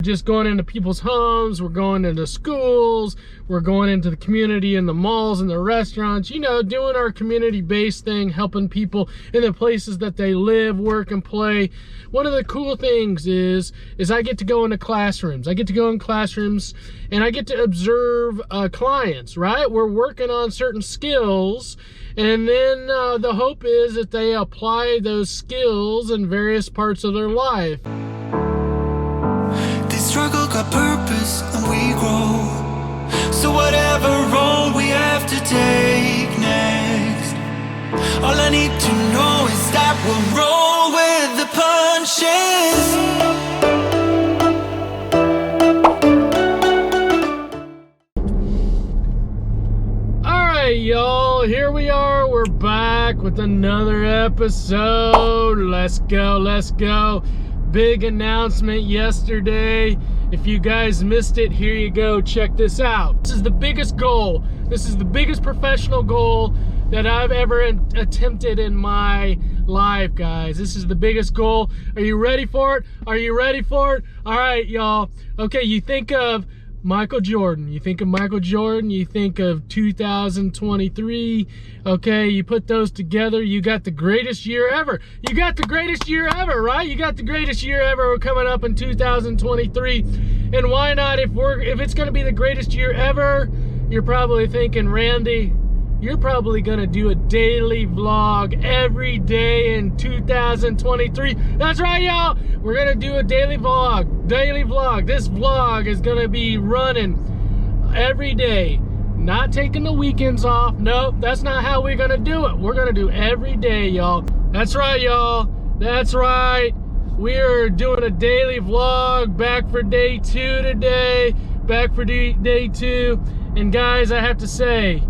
Just going into people's homes, we're going into schools, we're going into the community and the malls and the restaurants, you know, doing our community-based thing, helping people in the places that they live, work, and play. One of the cool things is I get to go into classrooms. I get to go in classrooms and I get to observe clients, right? We're working on certain skills, and then the hope is that they apply those skills in various parts of their life. Struggle got purpose and we grow. So whatever role we have to take next, all I need to know is that we'll roll with the punches. Alright, y'all, here we are. We're back with another episode. Let's go, let's go. Big announcement yesterday. If you guys missed it, here you go. Check this out. This is the biggest goal. This is the biggest professional goal that I've ever attempted in my life, guys. This is the biggest goal. Are you ready for it? Are you ready for it? All right, y'all. Okay, you think of Michael Jordan. You think of Michael Jordan, you think of 2023. Okay, you put those together, you got the greatest year ever. You got the greatest year ever, right? You got the greatest year ever coming up in 2023. And why not, if it's gonna be the greatest year ever, you're probably thinking, Randy, you're probably gonna do a daily vlog every day in 2023. That's right, y'all. We're gonna do a daily vlog. This vlog is gonna be running every day. Not taking the weekends off. Nope, that's not how we're gonna do it. We're gonna do every day, y'all. That's right, y'all. That's right. We're doing a daily vlog. Back for day 2 today. Back for day 2. And guys, I have to say,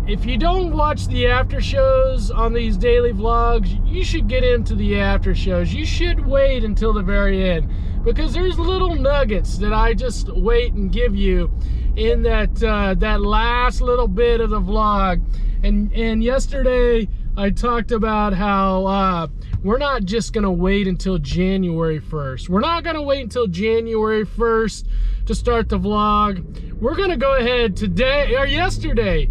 if you don't watch the after shows on these daily vlogs, you should get into the after shows. You should wait until the very end, because there's little nuggets that I just wait and give you in that last little bit of the vlog. And yesterday I talked about how we're not just gonna wait until January 1st. We're not gonna wait until January 1st to start the vlog. We're gonna go ahead today, or yesterday.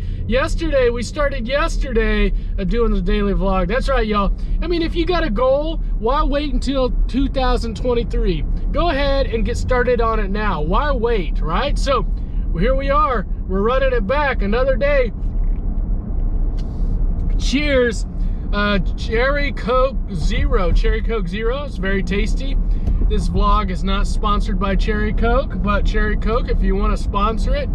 We started yesterday doing the daily vlog. That's right, y'all. I mean, if you got a goal, why wait until 2023? Go ahead and get started on it now. Why wait, right? So here we are. We're running it back another day. Cheers. Cherry Coke Zero. Cherry Coke Zero. It's very tasty. This vlog is not sponsored by Cherry Coke, but Cherry Coke, if you want to sponsor it,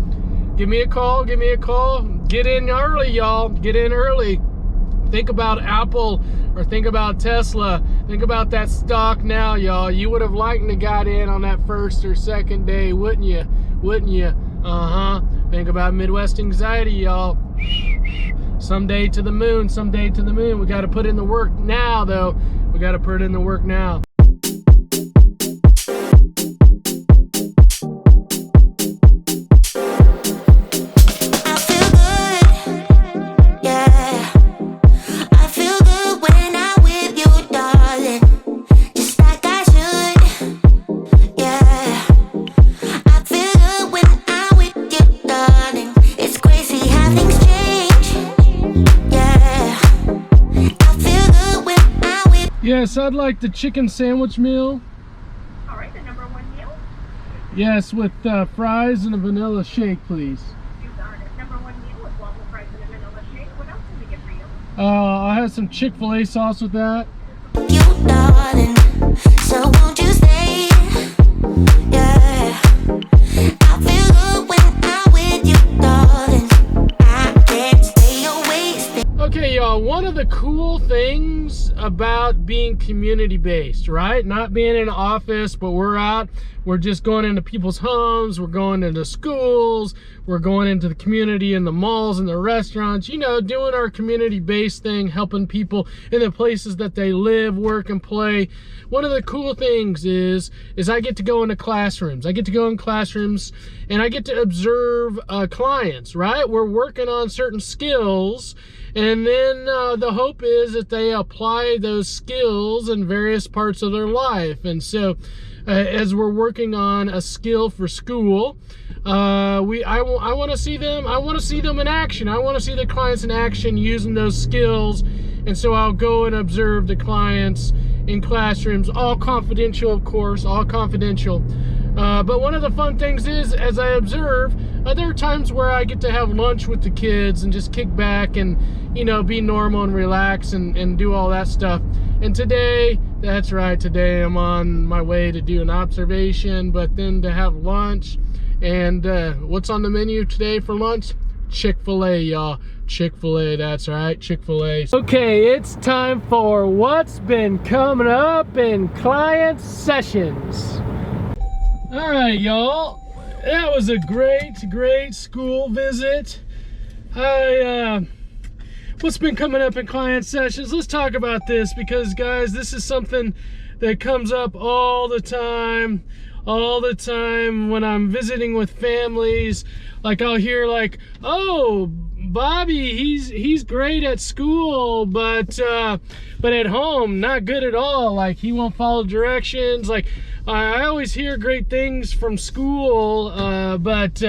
give me a call. Give me a call. Get in early, y'all. Get in early. Think about Apple or think about Tesla. Think about that stock now, y'all. You would have liked to got in on that first or second day, wouldn't you? Wouldn't you? Think about Midwest anxiety, y'all. Someday to the moon, someday to the moon. We got to put in the work now, though. We got to put in the work now. Yes, I'd like the chicken sandwich meal. All right, the number 1 meal? Yes, with fries and a vanilla shake, please. You got it. Number 1 meal with waffle fries and a vanilla shake. What else can we get for you? I'll have some Chick-fil-A sauce with that. You darling, so won't you stay? Yeah, I feel good when I'm with you, darling. I can't stay away. Okay, y'all, one of the cool things about being community-based, right? Not being in an office, but we're out. We're just going into people's homes. We're going into schools. We're going into the community and the malls and the restaurants, you know, doing our community-based thing, helping people in the places that they live, work, and play. One of the cool things is I get to go into classrooms. I get to go in classrooms and I get to observe clients, right? We're working on certain skills, and then the hope is that they apply those skills in various parts of their life. And so as we're working on a skill for school. I want to see them. I want to see them in action. I want to see the clients in action using those skills. And so I'll go and observe the clients in classrooms, all confidential, of course, all confidential. But one of the fun things is, as I observe, there are times where I get to have lunch with the kids and just kick back and, you know, be normal and relax and do all that stuff. And today, that's right, today I'm on my way to do an observation, but then to have lunch. And what's on the menu today for lunch? Chick-fil-A, y'all. Chick-fil-A, that's right, Chick-fil-A. Okay, it's time for what's been coming up in client sessions. All right, y'all. That was a great school visit. What's been coming up in client sessions? Let's talk about this because, guys, this is something that comes up all the time when I'm visiting with families. Like, I'll hear like, oh, Bobby, he's great at school, but at home, not good at all. Like, he won't follow directions. Like, I always hear great things from school, but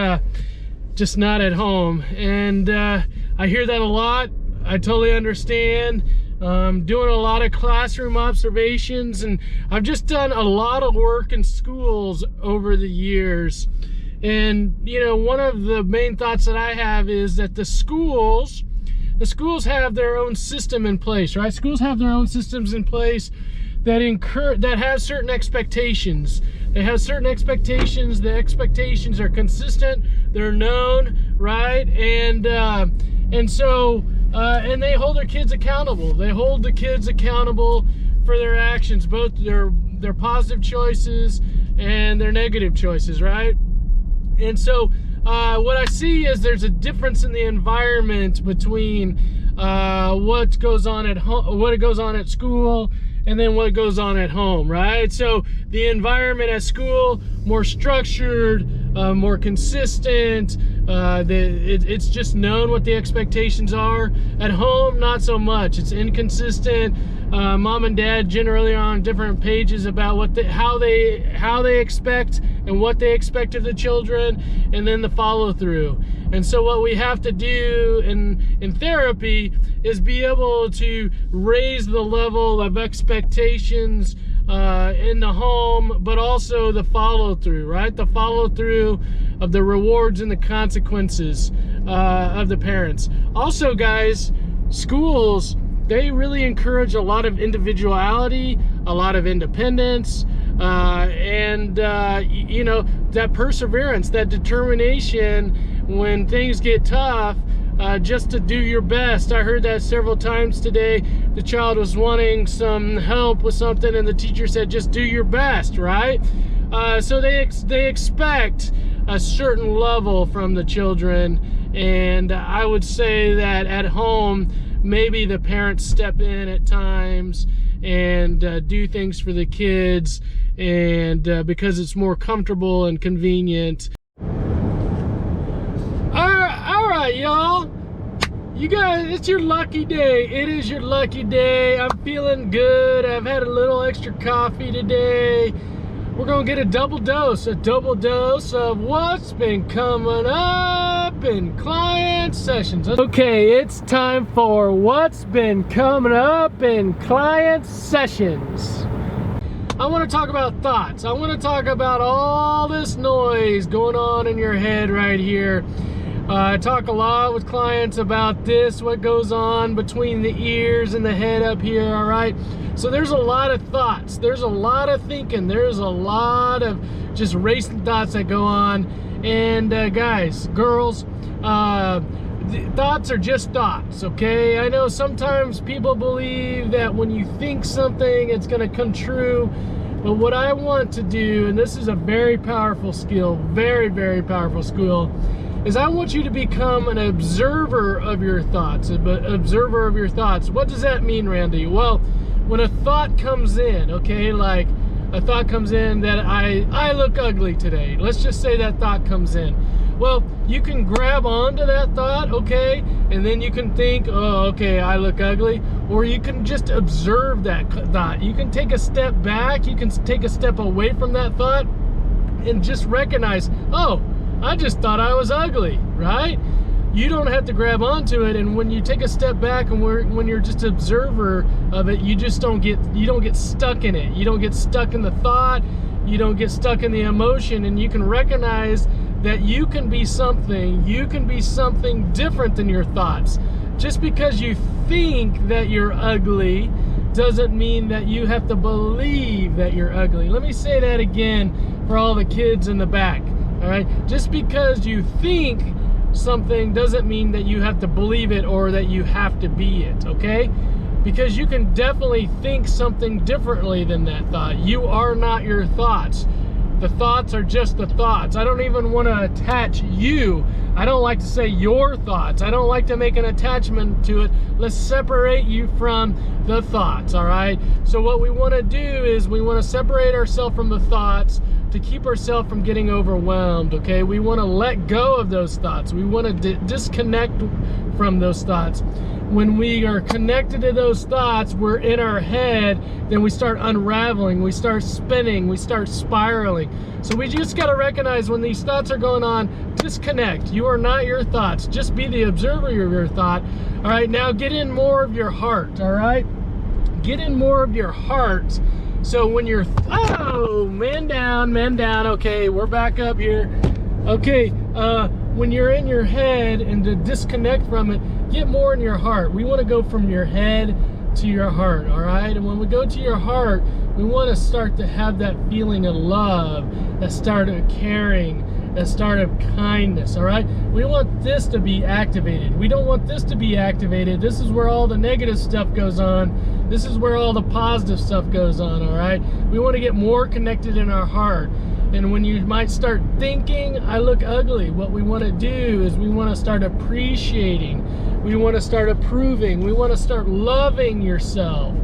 just not at home. And I hear that a lot. I totally understand. Doing a lot of classroom observations, and I've just done a lot of work in schools over the years. And, you know, one of the main thoughts that I have is that the schools have their own system in place, right? Schools have their own systems in place that have certain expectations. They have certain expectations. The expectations are consistent. They're known, right? And so they hold their kids accountable. They hold the kids accountable for their actions, both their positive choices and their negative choices, right? And so what I see is there's a difference in the environment between what goes on at home, what goes on at school, and then what goes on at home, right? So the environment at school, more structured, more consistent. It's just known what the expectations are. At home, not so much. It's inconsistent. Mom and dad generally are on different pages about how they expect and what they expect of the children, and then the follow through. And so what we have to do in therapy is be able to raise the level of expectations in the home, but also the follow through, right? The follow through of the rewards and the consequences of the parents. Also, guys, schools, they really encourage a lot of individuality, a lot of independence, and you know, that perseverance, that determination when things get tough, just to do your best. I heard that several times today. The child was wanting some help with something, and the teacher said, just do your best, right? So they expect a certain level from the children, and I would say that at home, maybe the parents step in at times and do things for the kids, and because it's more comfortable and convenient. All right, y'all. You guys, it's your lucky day. It is your lucky day. I'm feeling good. I've had a little extra coffee today. We're gonna get a double dose of what's been coming up in client sessions. Okay, it's time for what's been coming up in client sessions. I want to talk about thoughts. I want to talk about all this noise going on in your head right here. I talk a lot with clients about this, what goes on between the ears and the head up here, all right? So there's a lot of thoughts. There's a lot of thinking. There's a lot of just racing thoughts that go on. And guys, girls, thoughts are just thoughts, okay? I know sometimes people believe that when you think something, it's gonna come true. But what I want to do, and this is a very powerful skill, very, very powerful skill, is I want you to become an observer of your thoughts, observer of your thoughts. What does that mean, Randy? Well, when a thought comes in, okay, like a thought comes in that I look ugly today. Let's just say that thought comes in. Well, you can grab onto that thought, okay, and then you can think, oh, okay, I look ugly, or you can just observe that thought. You can take a step back, you can take a step away from that thought, and just recognize, oh, I just thought I was ugly, right? You don't have to grab onto it, and when you take a step back and when you're just an observer of it, you just don't get stuck in it. You don't get stuck in the thought, you don't get stuck in the emotion, and you can recognize that you can be something different than your thoughts. Just because you think that you're ugly doesn't mean that you have to believe that you're ugly. Let me say that again for all the kids in the back, all right? Just because you think something doesn't mean that you have to believe it or that you have to be it, okay? Because you can definitely think something differently than that thought. You are not your thoughts. The thoughts are just the thoughts. I don't even want to attach you. I don't like to say your thoughts. I don't like to make an attachment to it. Let's separate you from the thoughts, all right? So what we want to do is we want to separate ourselves from the thoughts to keep ourselves from getting overwhelmed, okay? We want to let go of those thoughts. We want to disconnect from those thoughts. When we are connected to those thoughts, we're in our head, then we start unraveling, we start spinning, we start spiraling. So we just got to recognize when these thoughts are going on, disconnect. You are not your thoughts. Just be the observer of your thought. All right, now get in more of your heart, all right? Get in more of your heart. So when you're, oh, man down, okay, we're back up here. Okay, when you're in your head and to disconnect from it, get more in your heart. We want to go from your head to your heart, all right? And when we go to your heart, we want to start to have that feeling of love, that start of caring, that start of kindness, all right? We want this to be activated. We don't want this to be activated. This is where all the negative stuff goes on. This is where all the positive stuff goes on, all right? We want to get more connected in our heart. And when you might start thinking, I look ugly, what we want to do is we want to start appreciating. We want to start approving. We want to start loving yourself.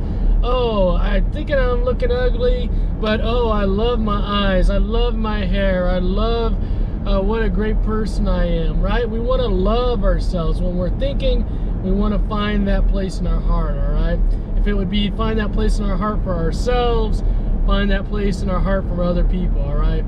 Oh, I'm thinking I'm looking ugly, but oh, I love my eyes. I love my hair. I love what a great person I am, right? We want to love ourselves. When we're thinking, we want to find that place in our heart, all right? If it would be find that place in our heart for ourselves, find that place in our heart for other people, all right?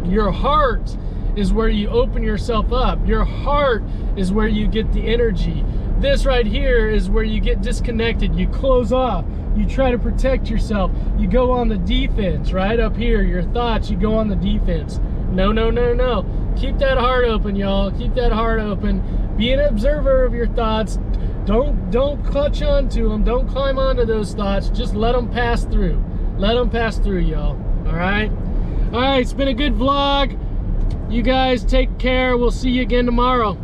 Your heart is where you open yourself up. Your heart is where you get the energy. This right here is where you get disconnected. You close off. You try to protect yourself. You go on the defense, right up here. Your thoughts, you go on the defense. No, no, no, no. Keep that heart open, y'all. Keep that heart open. Be an observer of your thoughts. Don't clutch onto them. Don't climb onto those thoughts. Just let them pass through. Let them pass through, y'all. All right? All right, it's been a good vlog. You guys take care. We'll see you again tomorrow.